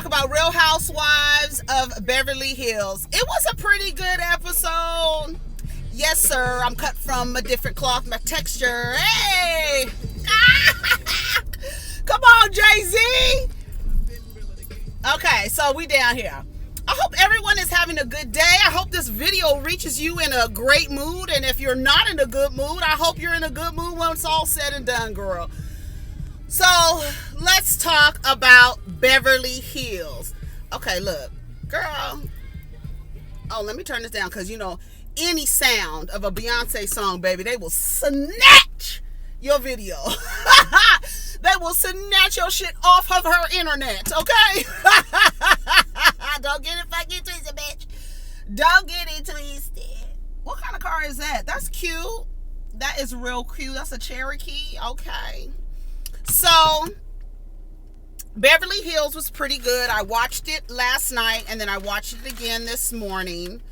about Real Housewives of Beverly Hills. It was a pretty good episode. Yes, sir. I'm cut from a different cloth, my texture. Hey! Come on, Jay-Z! Okay, so we down here. I hope everyone is having a good day. I hope this video reaches you in a great mood. And if you're not in a good mood, I hope you're in a good mood when it's all said and done, girl. So let's talk about Beverly Hills. Okay, look, girl. Oh, let me turn this down because, you know, any sound of a Beyonce song, baby, they will snatch your video. They will snatch your shit off of her internet, okay? Don't get it fucking twisted, bitch. Don't get it twisted. What kind of car is that? That's cute. That is real cute. That's a Cherokee. Okay. So, Beverly Hills was pretty good. I watched it last night, and then I watched it again this morning.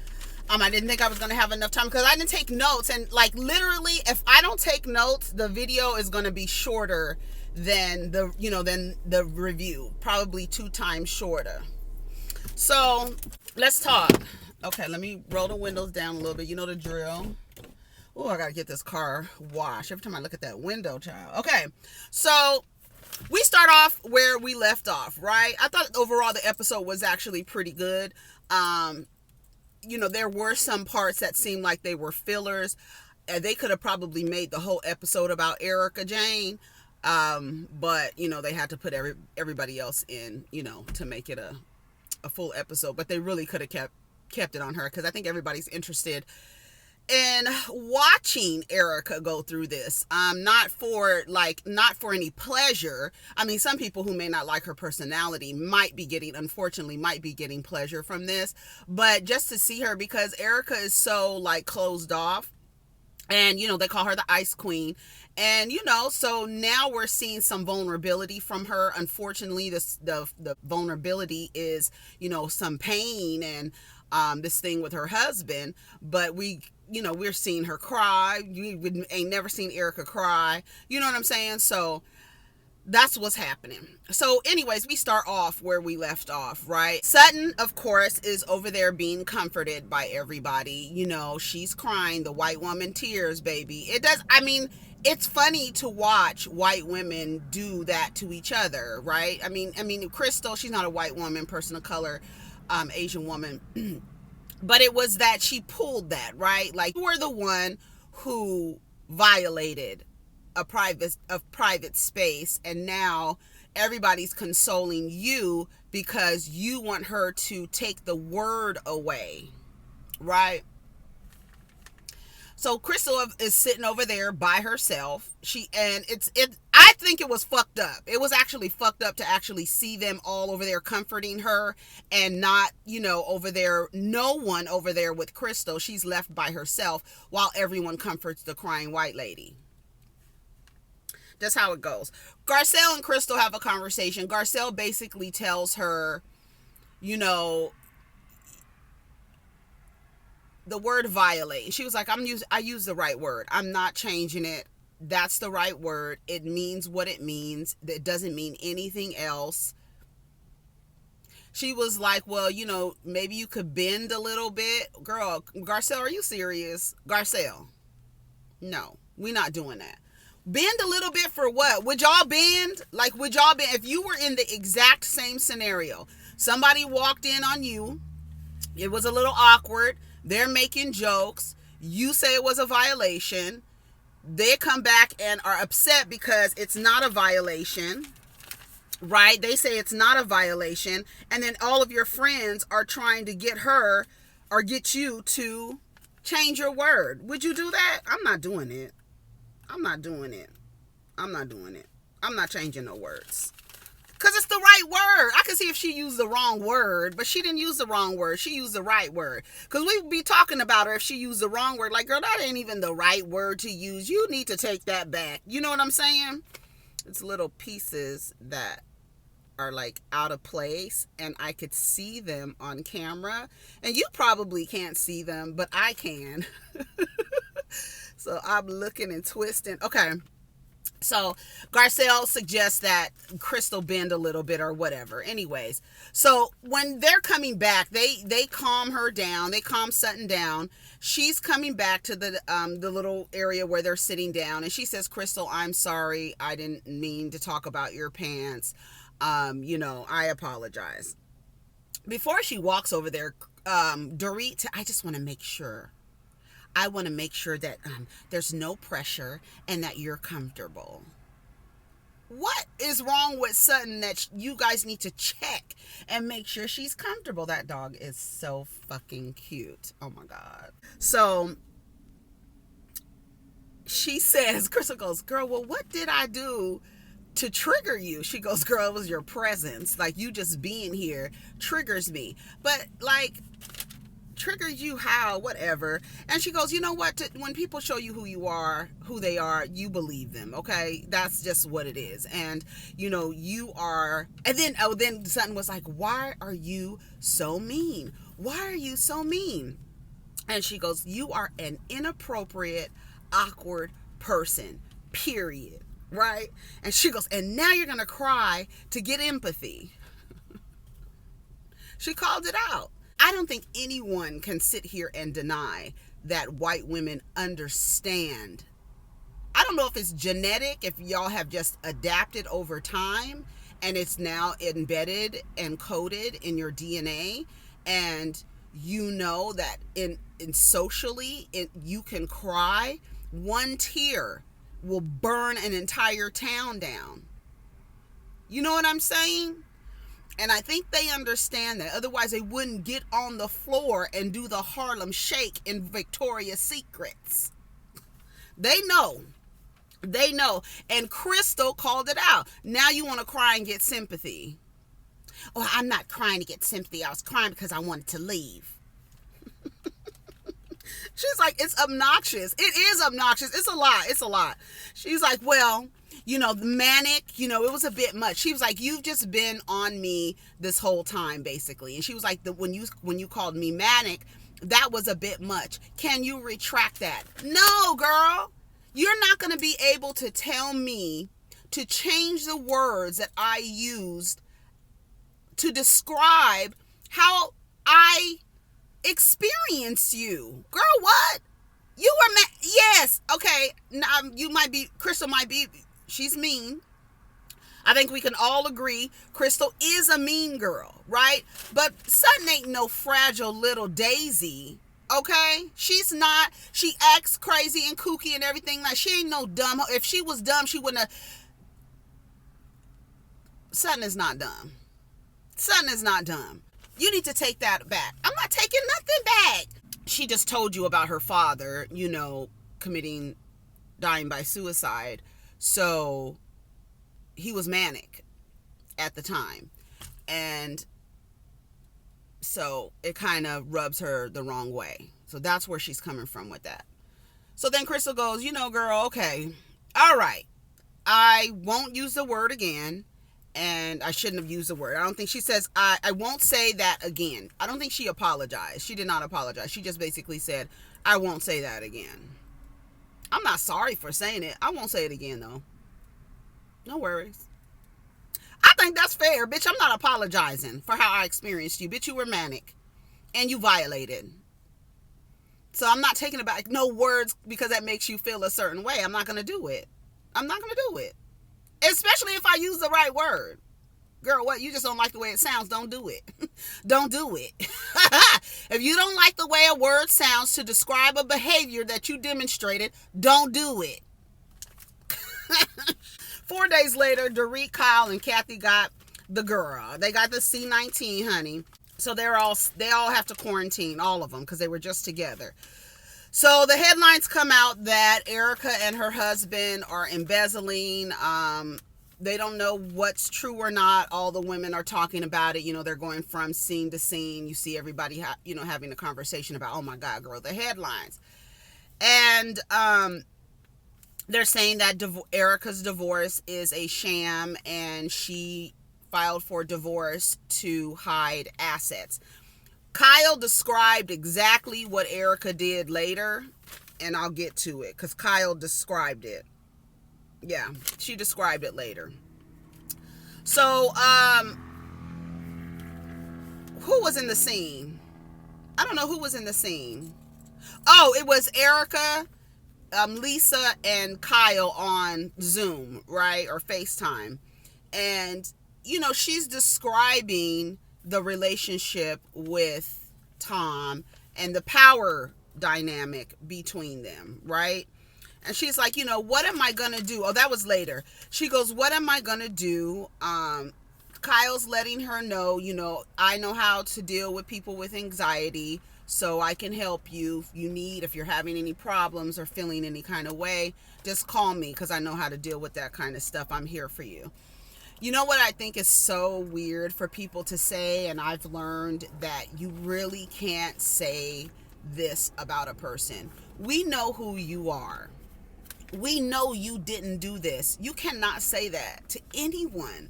I didn't think I was going to have enough time because I didn't take notes. And, like, literally, if I don't take notes, the video is going to be shorter than the review. Probably 2 times shorter. So, let's talk. Okay, let me roll the windows down a little bit. You know the drill. Oh, I got to get this car washed. Every time I look at that window, child. Okay, so we start off where we left off, right? I thought overall the episode was actually pretty good. You know, there were some parts that seemed like they were fillers. They could have probably made the whole episode about Erica Jayne. But, you know, they had to put everybody else in, you know, to make it a full episode. But they really could have kept it on her because I think everybody's interested in watching Erica go through this. Not for any pleasure. I mean, some people who may not like her personality unfortunately might be getting pleasure from this, but just to see her, because Erica is so like closed off, and you know, they call her the Ice Queen, and you know, so now we're seeing some vulnerability from her. Unfortunately, the vulnerability is, you know, some pain and this thing with her husband, but we're seeing her cry. You ain't never seen Erica cry. You know what I'm saying? So that's what's happening. So anyways, we start off where we left off, right? Sutton, of course, is over there being comforted by everybody. You know, she's crying, the white woman tears, baby. It's funny to watch white women do that to each other, right? I mean, Crystal, she's not a white woman, person of color, Asian woman. But it was that she pulled that, right? Like, you were the one who violated a private space, and now everybody's consoling you because you want her to take the word away, right? So Crystal is sitting over there by herself. I think it was fucked up. It was actually fucked up to actually see them all over there comforting her and not, you know, no one over there with Crystal. She's left by herself while everyone comforts the crying white lady. That's how it goes. Garcelle and Crystal have a conversation. Garcelle basically tells her, you know, the word violate. She was like, I use the right word. I'm not changing it. That's the right word. It means what it means. It doesn't mean anything else. She was like, well, you know, maybe you could bend a little bit. Girl, Garcelle, are you serious? Garcelle, no, we're not doing that. Bend a little bit for what? Would y'all bend? Like, would y'all bend? If you were in the exact same scenario, somebody walked in on you, it was a little awkward, they're making jokes, you say it was a violation, they come back and are upset because it's not a violation, right? They say it's not a violation, and then all of your friends are trying to get her or get you to change your word. Would you do that? I'm not doing it. I'm not doing it. I'm not doing it. I'm not changing no words. Because it's the right word. I can see if she used the wrong word, but she didn't use the wrong word. She used the right word. Because we would be talking about her if she used the wrong word. Like, girl, that ain't even the right word to use. You need to take that back. You know what I'm saying? It's little pieces that are like out of place, and I could see them on camera. And you probably can't see them, but I can. So I'm looking and twisting. Okay. So Garcelle suggests that Crystal bend a little bit or whatever. Anyways, so when they're coming back, they calm her down. They calm Sutton down. She's coming back to the little area where they're sitting down, and she says, "Crystal, I'm sorry. I didn't mean to talk about your pants. I apologize." Before she walks over there, Dorit, I just want to make sure. I want to make sure that there's no pressure and that you're comfortable. What is wrong with Sutton that you guys need to check and make sure she's comfortable? That dog is so fucking cute. Oh my God. So she says, Crystal goes, "Girl, well, what did I do to trigger you?" She goes, "Girl, it was your presence. Like, you just being here triggers me." But like, triggers you how? Whatever. And she goes, "You know what? When people show you who they are, you believe them. Okay, that's just what it is." And you are. And then Sutton was like, "Why are you so mean? Why are you so mean?" And she goes, "You are an inappropriate, awkward person. Period." Right? And she goes, "And now you're gonna cry to get empathy." She called it out. I don't think anyone can sit here and deny that white women understand. I don't know if it's genetic, if y'all have just adapted over time and it's now embedded and coded in your DNA, and that in socially you can cry. One tear will burn an entire town down. You know what I'm saying? And I think they understand that. Otherwise, they wouldn't get on the floor and do the Harlem Shake in Victoria's Secrets. They know. They know. And Crystal called it out. Now you want to cry and get sympathy. "Oh, I'm not crying to get sympathy. I was crying because I wanted to leave." She's like, "It's obnoxious. It is obnoxious. It's a lot. It's a lot." She's like, "Well, the manic, it was a bit much." She was like, "You've just been on me this whole time, basically." And she was like, when you called me manic, that was a bit much. Can you retract that?" No, girl. You're not going to be able to tell me to change the words that I used to describe how I experience you. Girl, what? You were yes, okay. Now, Crystal might be, she's mean. I think we can all agree Crystal is a mean girl, right? But Sutton ain't no fragile little daisy, okay? She's not. She acts crazy and kooky and everything. Like, she ain't no dumb. If she was dumb, she wouldn't have. Sutton is not dumb. Sutton is not dumb. You need to take that back. I'm not taking nothing back. She just told you about her father, dying by suicide. So he was manic at the time. And so it kind of rubs her the wrong way. So that's where she's coming from with that. So then Crystal goes, "Girl, okay. All right. I won't use the word again. And I shouldn't have used the word." I don't think she says, I won't say that again. I don't think she apologized. She did not apologize. She just basically said, "I won't say that again." I'm not sorry for saying it. I won't say it again, though. No worries. I think that's fair, bitch. I'm not apologizing for how I experienced you. Bitch, you were manic. And you violated. So I'm not taking it back. No words because that makes you feel a certain way. I'm not going to do it. I'm not going to do it. Especially if I use the right word. Girl, what? You just don't like the way it sounds. Don't do it. Don't do it. If you don't like the way a word sounds to describe a behavior that you demonstrated, don't do it. 4 days later, Dorit, Kyle, and Kathy got the girl. They got the C19, honey. So they all have to quarantine, all of them, because they were just together. So the headlines come out that Erica and her husband are embezzling. They don't know what's true or not. All the women are talking about it. They're going from scene to scene. You see everybody, having a conversation about, "Oh my God, girl," the headlines. And they're saying that Erica's divorce is a sham and she filed for divorce to hide assets. Kyle described exactly what Erica did later, and I'll get to it because Kyle described it. Yeah, she described it later. So, who was in the scene? I don't know who was in the scene. Oh, it was Erica, Lisa, and Kyle on Zoom, right? Or FaceTime. And, she's describing the relationship with Tom and the power dynamic between them, right? And she's like, what am I going to do? Oh, that was later. She goes, what am I going to do? Kyle's letting her know, I know how to deal with people with anxiety, so I can help you if you're having any problems or feeling any kind of way, just call me because I know how to deal with that kind of stuff. I'm here for you. You know what I think is so weird for people to say, and I've learned that you really can't say this about a person. We know who you are. We know you didn't do this. You cannot say that to anyone.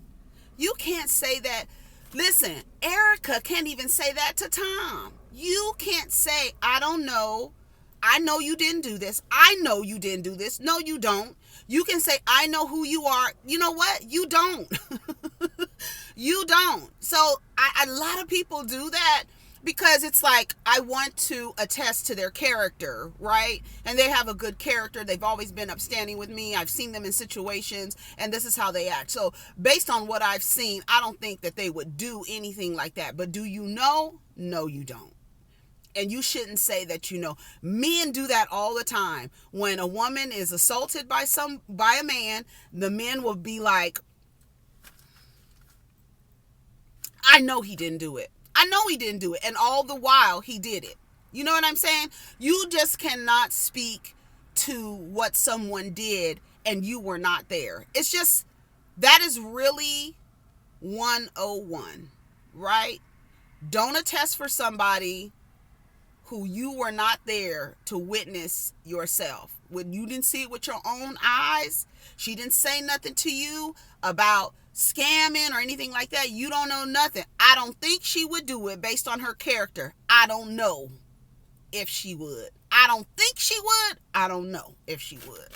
You can't say that. Listen, Erica can't even say that to Tom. You can't say, I don't know. I know you didn't do this. I know you didn't do this. No, you don't. You can say, I know who you are. You know what? You don't. You don't. So a lot of people do that because it's like, I want to attest to their character, right? And they have a good character. They've always been upstanding with me. I've seen them in situations, and this is how they act. So based on what I've seen, I don't think that they would do anything like that. But do you know? No, you don't. And you shouldn't say that you know. Men do that all the time. When a woman is assaulted by a man, the men will be like, I know he didn't do it. I know he didn't do it. And all the while, he did it. You know what I'm saying? You just cannot speak to what someone did and you were not there. It's just, that is really 101, right? Don't attest for somebody who you were not there to witness yourself. When you didn't see it with your own eyes, she didn't say nothing to you about scamming or anything like that. You don't know nothing. I don't think she would do it based on her character. I don't know if she would. I don't think she would. I don't know if she would.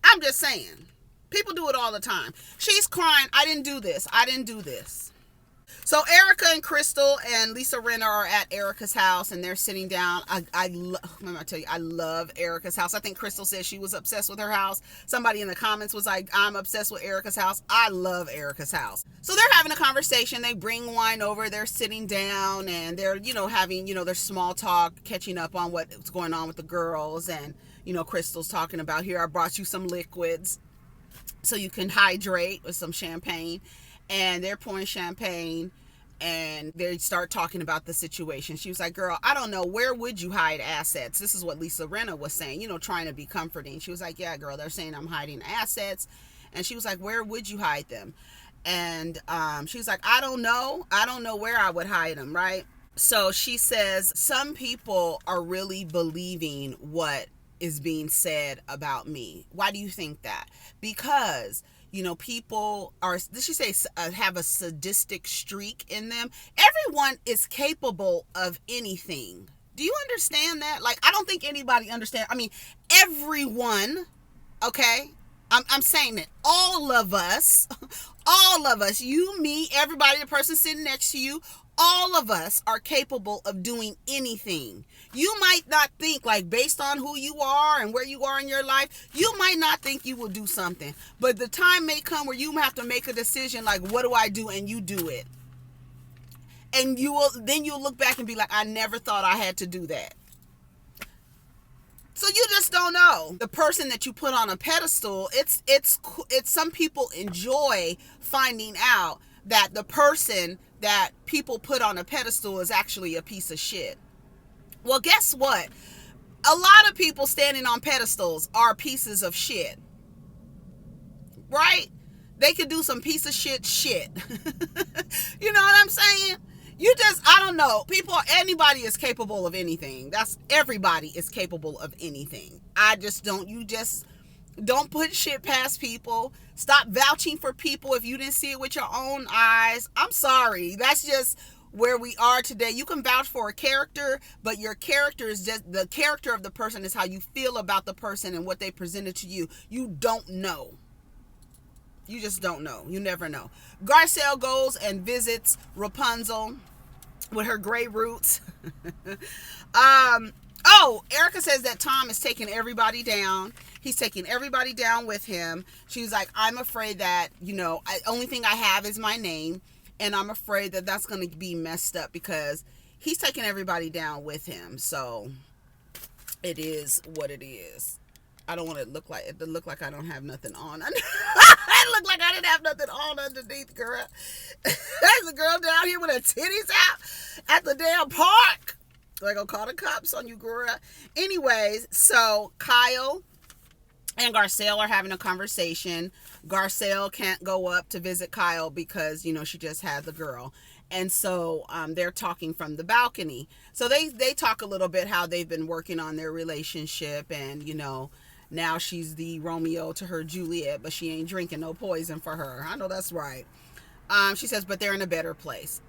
I'm just saying. People do it all the time. She's crying, I didn't do this. I didn't do this. So Erica and Crystal and Lisa Rinna are at Erica's house and they're sitting down. I love Erica's house. I think Crystal said she was obsessed with her house. Somebody in the comments was like, I'm obsessed with Erica's house. I love Erica's house. So they're having a conversation. They bring wine over. They're sitting down and they're, having, their small talk, catching up on what's going on with the girls. And, Crystal's talking about, here, I brought you some liquids so you can hydrate with some champagne. And they're pouring champagne and they start talking about the situation. She was like, girl, I don't know, where would you hide assets? This is what Lisa Rinna was saying, trying to be comforting. She was like, yeah, girl, they're saying I'm hiding assets. And she was like, where would you hide them? And she was like, I don't know where I would hide them, right? So she says, some people are really believing what is being said about me. Why do you think that? Because people are, did she say, have a sadistic streak in them? Everyone is capable of anything. Do you understand that? Like, I don't think anybody understands. I mean, everyone, okay? I'm saying that all of us, you, me, everybody, the person sitting next to you, all of us are capable of doing anything. You might not think, like, based on who you are and where you are in your life, you might not think you will do something. But the time may come where you have to make a decision, like, what do I do? And you do it. And then you'll look back and be like, I never thought I had to do that. So you just don't know. The person that you put on a pedestal, it's some people enjoy finding out that the person that people put on a pedestal is actually a piece of shit. Well, guess what? A lot of people standing on pedestals are pieces of shit. Right? They could do some piece of shit. You know what I'm saying? I don't know. Anybody is capable of anything. Everybody is capable of anything. Don't put shit past people. Stop vouching for people if you didn't see it with your own eyes. I'm sorry. That's just where we are today. You can vouch for a character, but your character is just the character of the person is how you feel about the person and what they presented to you. You don't know. You just don't know. You never know. Garcelle goes and visits Rapunzel with her gray roots. Erica says that Tom is taking everybody down. He's taking everybody down with him. She's like, I'm afraid that, only thing I have is my name. And I'm afraid that that's going to be messed up because he's taking everybody down with him. So it is what it is. I don't want it to look like I don't have nothing on. It looked like I didn't have nothing on underneath, girl. There's a girl down here with her titties out at the damn park. They're going to call the cops on you, girl. Anyways, so Kyle and Garcelle are having a conversation. Garcelle can't go up to visit Kyle because, she just had the girl. And so they're talking from the balcony. So they talk a little bit how they've been working on their relationship and, now she's the Romeo to her Juliet, but she ain't drinking no poison for her. I know that's right. She says, but they're in a better place.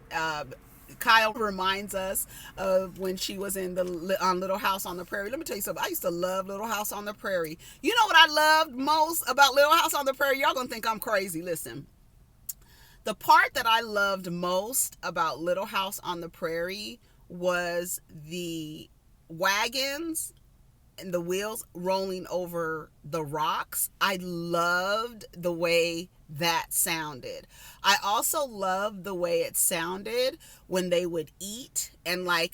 Kyle reminds us of when she was in the Little House on the Prairie. Let me tell you something. I used to love Little House on the Prairie. You know what I loved most about Little House on the Prairie? Y'all gonna think I'm crazy. Listen. The part that I loved most about Little House on the Prairie was the wagons and the wheels rolling over the rocks. I loved the way that sounded. I also loved the way it sounded when they would eat, and I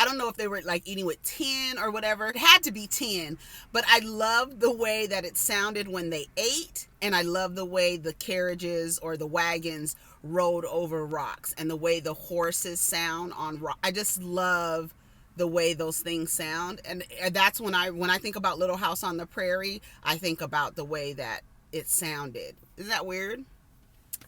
don't know if they were eating with tin or whatever. It had to be tin, but I loved the way that it sounded when they ate, and I loved the way the carriages or the wagons rode over rocks and the way the horses sound on rock. I just love the way those things sound, and that's when I think about Little House on the Prairie, I think about the way that it sounded. Isn't that weird?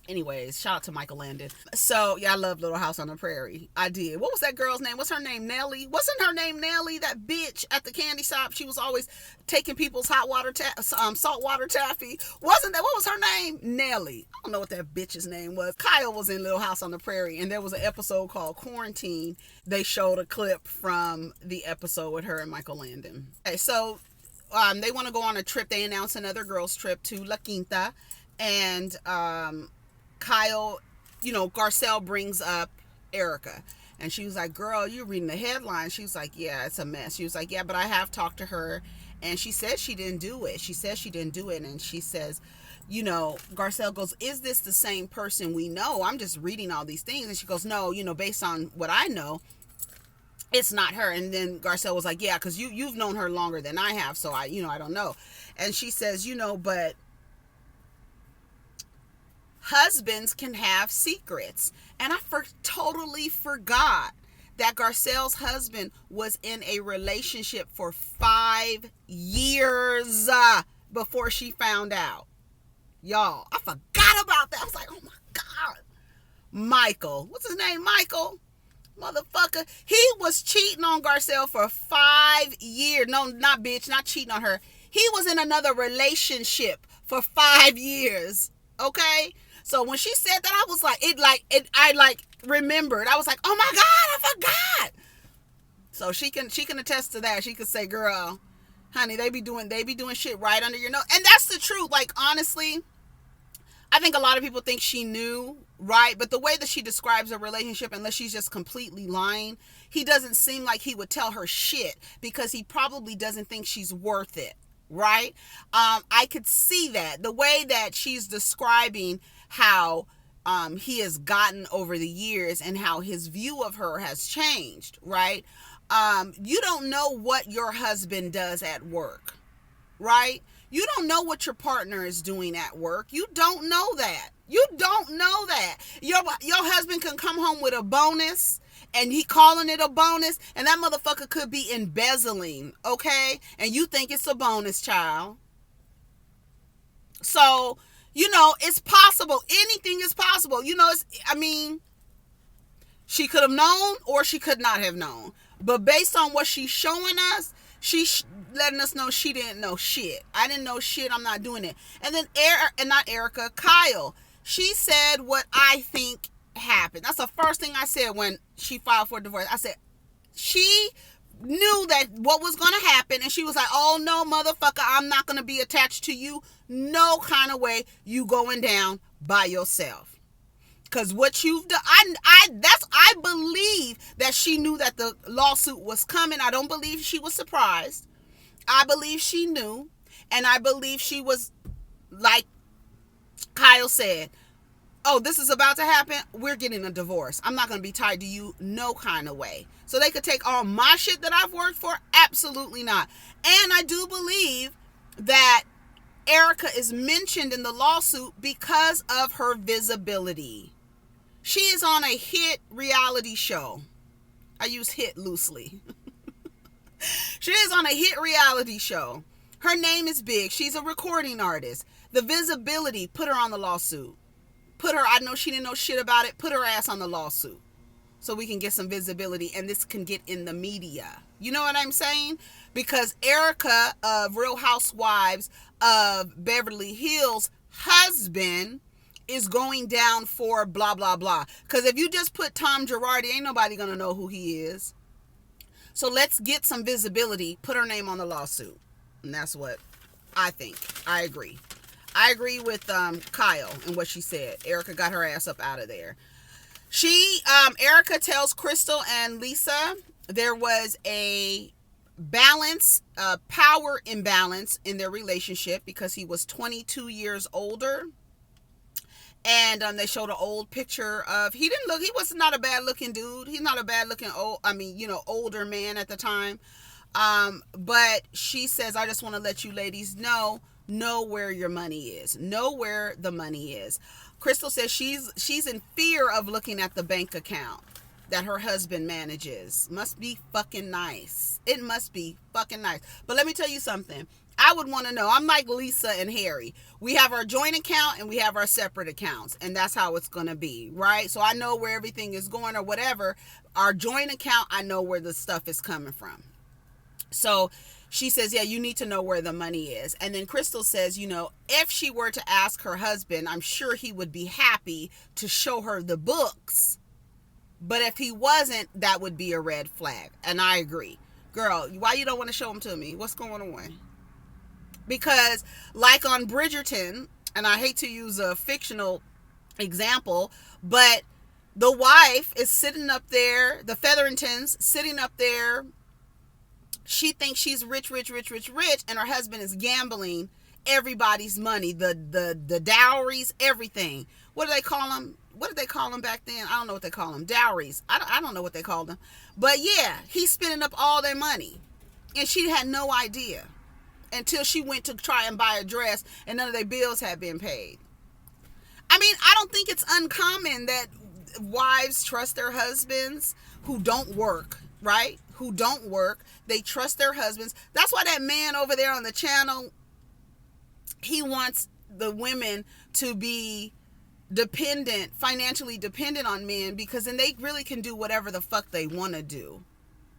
Anyways, shout out to Michael Landon. So, yeah, I love Little House on the Prairie. I did. What was that girl's name? What's her name? Nellie? Wasn't her name Nellie? That bitch at the candy shop. She was always taking people's saltwater taffy. Wasn't that? What was her name? Nellie. I don't know what that bitch's name was. Kyle was in Little House on the Prairie, and there was an episode called Quarantine. They showed a clip from the episode with her and Michael Landon. Okay, so they want to go on a trip. They announced another girls' trip to La Quinta, and Kyle, Garcelle brings up Erica, and she was like, girl, you're reading the headline. She was like, yeah, it's a mess. She was like, yeah, but I have talked to her, and she said she didn't do it. And she says, Garcelle goes, is this the same person we know? I'm just reading all these things. And she goes, no, based on what I know, it's not her. And then Garcelle was like, yeah, because you've known her longer than I have, so I don't know. And she says, but husbands can have secrets. And I totally forgot that Garcelle's husband was in a relationship for 5 years before she found out. Y'all, I forgot about that. I was like, oh my God. Michael. What's his name? Michael? Motherfucker. He was cheating on Garcelle for 5 years. No, not bitch. Not cheating on her. He was in another relationship for 5 years. Okay? So when she said that, I was like, I remembered. I was like, oh my God, I forgot. So she can attest to that. She could say, girl, honey, they be doing shit right under your nose. And that's the truth. Honestly, I think a lot of people think she knew, right? But the way that she describes a relationship, unless she's just completely lying, he doesn't seem like he would tell her shit because he probably doesn't think she's worth it, right? I could see that. The way that she's describing how he has gotten over the years and how his view of her has changed, right? You don't know what your husband does at work, right? You don't know what your partner is doing at work. You don't know that. Your husband can come home with a bonus and he calling it a bonus, and that motherfucker could be embezzling, okay? And you think it's a bonus, child. So, it's possible. Anything is possible. She could have known or she could not have known. But based on what she's showing us, she's letting us know she didn't know shit. I didn't know shit. I'm not doing it. And then Kyle, she said what I think happen. That's the first thing I said when she filed for divorce. I said, she knew that what was going to happen, and she was like, oh no, motherfucker, I'm not going to be attached to you no kind of way. You going down by yourself. Because what you've done, I believe that she knew that the lawsuit was coming. I don't believe she was surprised. I believe she knew, and I believe she was, like Kyle said, oh, this is about to happen, we're getting a divorce. I'm not going to be tied to you no kind of way. So they could take all my shit that I've worked for? Absolutely not. And I do believe that Erica is mentioned in the lawsuit because of her visibility. She is on a hit reality show. I use hit loosely. She is on a hit reality show. Her name is big. She's a recording artist. The visibility put her on the lawsuit. I know she didn't know shit about it. Put her ass on the lawsuit so we can get some visibility and this can get in the media. You know what I'm saying? Because Erica of Real Housewives of Beverly Hills' husband is going down for blah, blah, blah. Because if you just put Tom Girardi, ain't nobody going to know who he is. So let's get some visibility. Put her name on the lawsuit. And that's what I think. I agree. I agree with Kyle and what she said. Erica got her ass up out of there. Erica tells Crystal and Lisa there was a power imbalance in their relationship because he was 22 years older. And they showed an old picture of, he was not a bad looking dude. He's not a bad looking older man at the time. But she says, I just want to let you ladies know where your money is. Know where the money is. Crystal says she's in fear of looking at the bank account that her husband manages. Must be fucking nice. It must be fucking nice. But let me tell you something. I would want to know. I'm like Lisa and Harry. We have our joint account and we have our separate accounts. And that's how it's going to be, right? So I know where everything is going or whatever. Our joint account, I know where the stuff is coming from. So she says, yeah, you need to know where the money is. And then Crystal says, if she were to ask her husband, I'm sure he would be happy to show her the books. But if he wasn't, that would be a red flag. And I agree. Girl, why you don't want to show them to me? What's going on? Because like on Bridgerton, and I hate to use a fictional example, but the wife is sitting up there, the Featheringtons sitting up there. She thinks she's rich, and her husband is gambling everybody's money, the dowries, everything. What do they call them? What did they call them back then? I don't know what they call them. Dowries. I don't know what they call them. But yeah, he's spending up all their money. And she had no idea until she went to try and buy a dress and none of their bills had been paid. I mean, I don't think it's uncommon that wives trust their husbands who don't work, right? Who don't work. They trust their husbands. That's why that man over there on the channel, he wants the women to be financially dependent on men, because then they really can do whatever the fuck they want to do,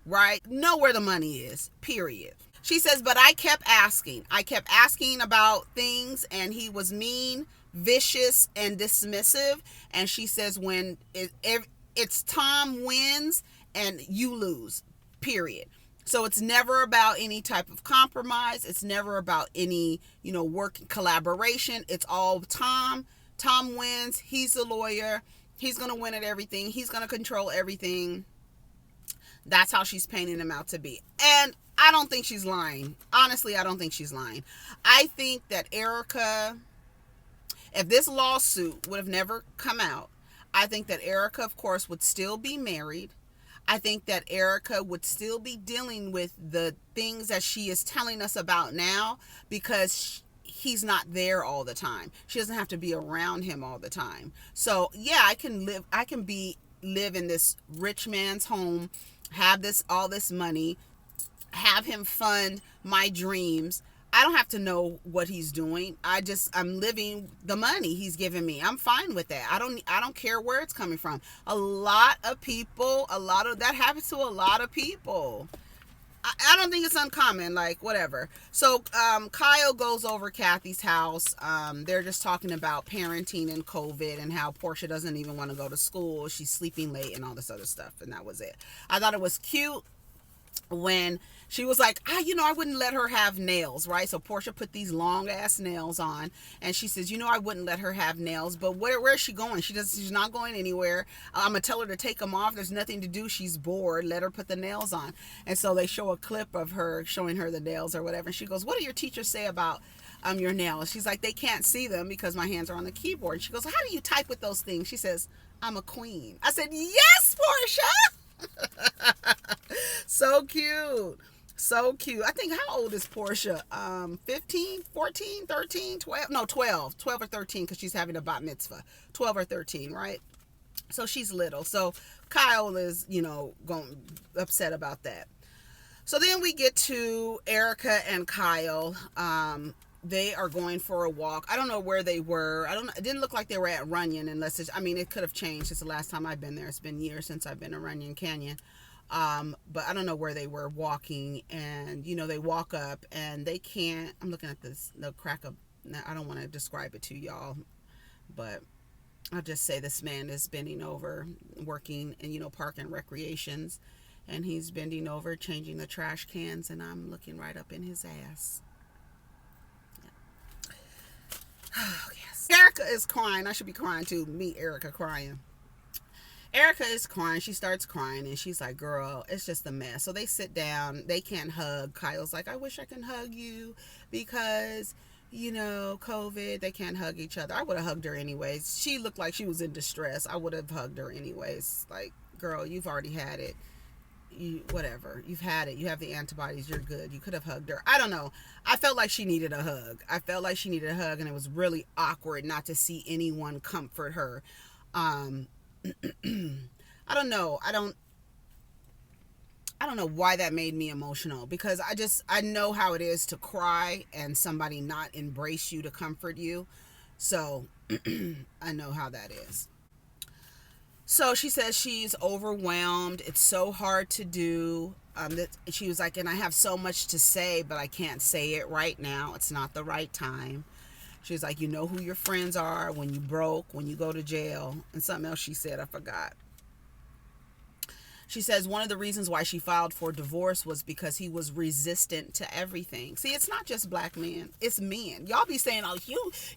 right? Know where the money is, period. She says, but I kept asking about things, and he was mean, vicious, and dismissive. And she says, when it's Tom wins and you lose, period. So it's never about any type of compromise. It's never about any, work collaboration. It's all Tom. Tom wins. He's the lawyer. He's going to win at everything. He's going to control everything. That's how she's painting him out to be. And I don't think she's lying. Honestly, I don't think she's lying. I think that Erica, if this lawsuit would have never come out, I think that Erica, of course, would still be married. I think that Erica would still be dealing with the things that she is telling us about now, because he's not there all the time. She doesn't have to be around him all the time. So yeah, I can live in this rich man's home, have all this money, have him fund my dreams. I don't have to know what he's doing. I'm living the money he's giving me. I'm fine with that. I don't care where it's coming from. A lot of that happens to a lot of people. I don't think it's uncommon, like whatever. So Kyle goes over Kathy's house. They're just talking about parenting and COVID and how Portia doesn't even want to go to school. She's sleeping late and all this other stuff. And that was it. I thought it was cute when she was like, I wouldn't let her have nails, right? So Portia put these long ass nails on, and she says, I wouldn't let her have nails, but where's she going? She's not going anywhere. I'm gonna tell her to take them off. There's nothing to do. She's bored. Let her put the nails on. And so they show a clip of her showing her the nails or whatever. And she goes, what do your teachers say about your nails? She's like, they can't see them because my hands are on the keyboard. She goes, how do you type with those things? She says, I'm a queen. I said, yes, Portia. So cute. So cute. I think, how old is Portia? 15, 14, 13, 12? No, 12. 12 or 13 because she's having a bat mitzvah. 12 or 13, right? So she's little. So Kyle is, going upset about that. So then we get to Erica and Kyle. They are going for a walk. I don't know where they were. It didn't look like they were at Runyon unless it could have changed since the last time I've been there. It's been years since I've been to Runyon Canyon. But I don't know where they were walking, and they walk up and they can't. I'm looking at the crack of. I don't want to describe it to y'all, but I'll just say this man is bending over, working in Park and Recreations, and he's bending over, changing the trash cans, and I'm looking right up in his ass. Yeah. Oh yes. Erica is crying. I should be crying too. Meet Erica crying. Erica is crying. She starts crying and she's like, girl, it's just a mess. So they sit down. They can't hug. Kyle's like, I wish I can hug you because, COVID. They can't hug each other. I would have hugged her anyways. She looked like she was in distress. I would have hugged her anyways. Like, girl, you've already had it. Whatever. You've had it. You have the antibodies. You're good. You could have hugged her. I don't know. I felt like she needed a hug. And it was really awkward not to see anyone comfort her. I don't know. I don't know why that made me emotional, because I know how it is to cry and somebody not embrace you to comfort you. So I know how that is. So she says she's overwhelmed. It's so hard to do. She was like, and I have so much to say, but I can't say it right now. It's not the right time. She's like, you know who your friends are when you broke, when you go to jail. And something else she said, I forgot. She says one of the reasons why she filed for divorce was because he was resistant to everything. See, it's not just black men. It's men. Y'all be saying, oh,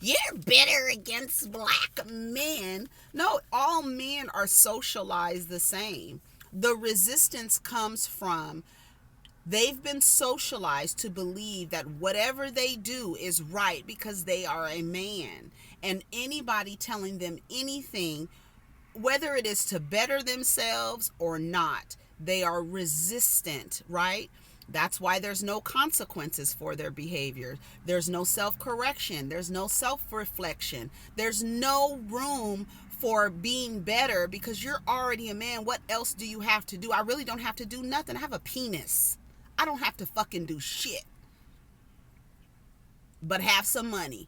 you're bitter against black men. No, all men are socialized the same. The resistance comes from they've been socialized to believe that whatever they do is right because they are a man. And anybody telling them anything, whether it is to better themselves or not, they are resistant, right? That's why there's no consequences for their behavior. There's no self-correction. There's no self-reflection. There's no room for being better because you're already a man. What else do you have to do? I really don't have to do nothing. I have a penis. I don't have to fucking do shit but have some money,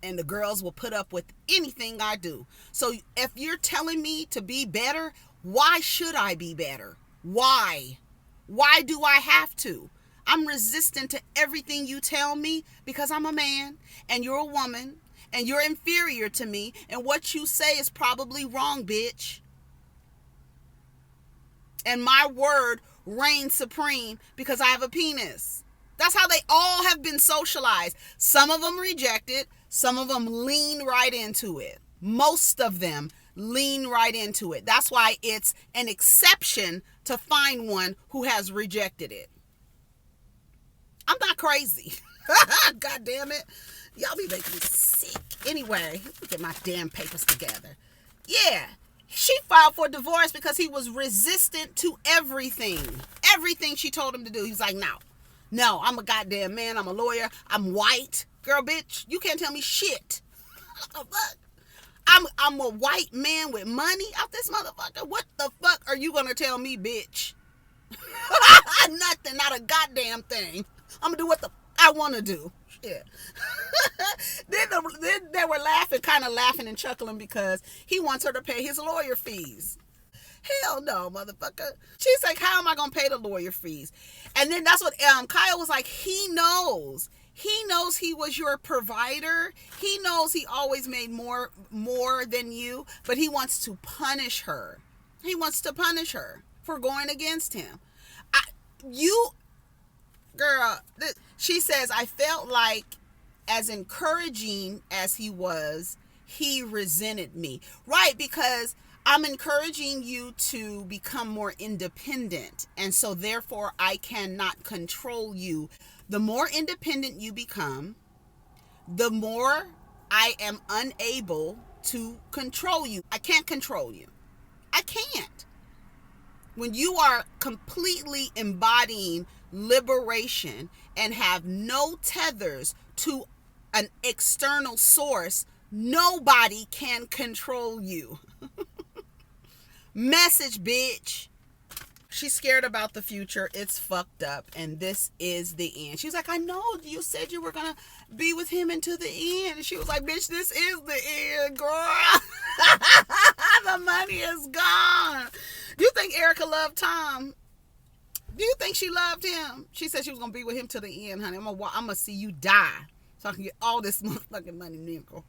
and the girls will put up with anything I do. So if you're telling me to be better, why should I be better? Why do I have to? I'm resistant to everything you tell me because I'm a man and you're a woman and you're inferior to me, and what you say is probably wrong, bitch. And my word reigns supreme because I have a penis. That's how they all have been socialized. Some of them reject it. Some of them lean right into it. Most of them lean right into it. That's why it's an exception to find one who has rejected it. I'm not crazy. God damn it. Y'all be making me sick. Anyway, let me get my damn papers together. Yeah. She filed for divorce because he was resistant to everything. Everything she told him to do. He was like, no, I'm a goddamn man. I'm a lawyer. I'm white. Girl, bitch, you can't tell me shit. I'm a white man with money out this motherfucker. What the fuck are you going to tell me, bitch? Nothing, not a goddamn thing. I'm going to do what the I want to do. Shit. Then they were laughing and chuckling because he wants her to pay his lawyer fees. Hell no, motherfucker. She's like, how am I going to pay the lawyer fees? And then that's what Kyle was like, he knows. He knows he was your provider. He knows he always made more than you, but he wants to punish her. He wants to punish her for going against him. Girl, she says, I felt like as encouraging as he was, he resented me. Right, because I'm encouraging you to become more independent, and so therefore I cannot control you. The more independent you become, the more I am unable to control you. I can't control you. I can't. When you are completely embodying liberation and have no tethers to an external source, nobody can control you. Message, bitch. She's scared about the future. It's fucked up. And this is the end. She's like, I know you said you were going to be with him until the end. And she was like, bitch, this is the end, girl. The money is gone. Do you think Erica loved Tom? Do you think she loved him? She said she was going to be with him till the end, honey. I'm going to see you die so I can get all this motherfucking money, nickel.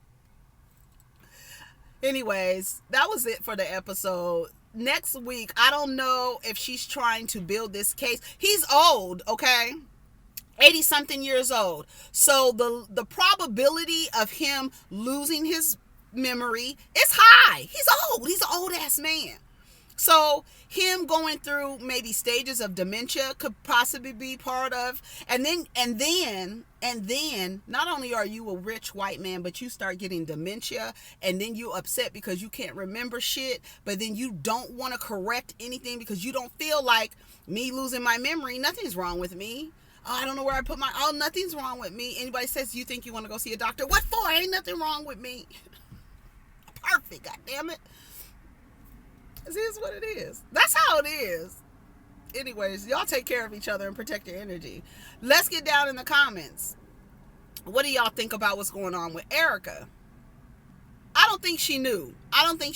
Anyways, that was it for the episode. Next week, I don't know if she's trying to build this case. He's old, okay? 80-something years old. So the probability of him losing his memory is high. He's old. He's an old-ass man. So him going through maybe stages of dementia could possibly be part of. And then, not only are you a rich white man, but you start getting dementia, and then you upset because you can't remember shit, but then you don't want to correct anything because you don't feel like, me losing my memory, nothing's wrong with me. Oh, I don't know where I put nothing's wrong with me. Anybody says you think you want to go see a doctor, what for? Ain't nothing wrong with me. Perfect, goddammit. This is what it is. That's how it is. Anyways, y'all take care of each other and protect your energy. Let's get down in the comments. What do y'all think about what's going on with Erica? I don't think she knew. I think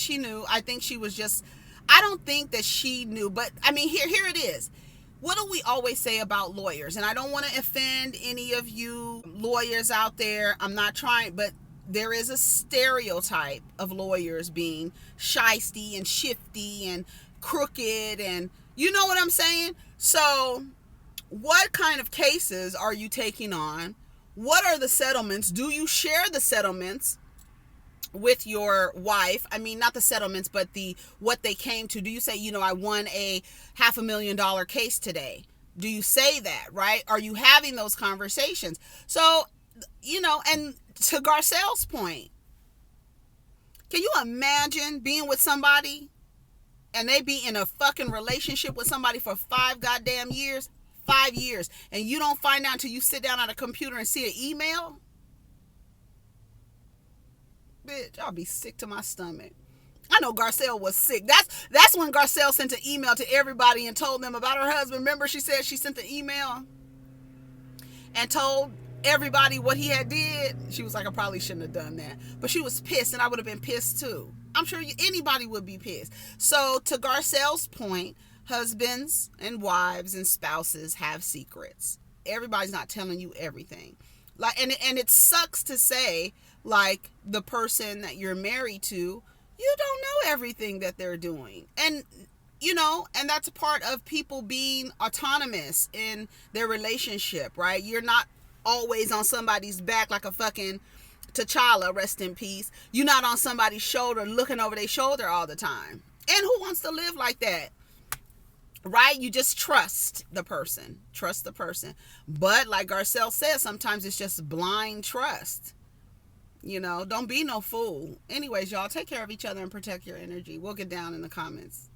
she was just, I don't think that she knew. But, I mean, here it is. What do we always say about lawyers? And I don't want to offend any of you lawyers out there. I'm not trying, but there is a stereotype of lawyers being shysty and shifty and crooked, and you know what I'm saying? So what kind of cases are you taking on? What are the settlements? Do you share the settlements with your wife? I mean, not the settlements, but what they came to. Do you say, I won a $500,000 case today? Do you say that, right? Are you having those conversations? So, and to Garcelle's point, can you imagine being with somebody and they be in a fucking relationship with somebody for 5 goddamn years? 5 years. And you don't find out until you sit down at a computer and see an email? Bitch, I'll be sick to my stomach. I know Garcelle was sick. That's when Garcelle sent an email to everybody and told them about her husband. Remember, she said she sent the email and told everybody what he had did. She was like, I probably shouldn't have done that. But she was pissed, and I would have been pissed too. I'm sure anybody would be pissed. So to Garcelle's point, husbands and wives and spouses have secrets. Everybody's not telling you everything. And it sucks to say, like, the person that you're married to, you don't know everything that they're doing. And and that's a part of people being autonomous in their relationship, right? You're not always on somebody's back like a fucking T'Challa, rest in peace. You're not on somebody's shoulder looking over their shoulder all the time. And who wants to live like that? Right? You just trust the person. But like Garcelle says, sometimes it's just blind trust. Don't be no fool. Anyways, y'all, take care of each other and protect your energy. We'll get down in the comments.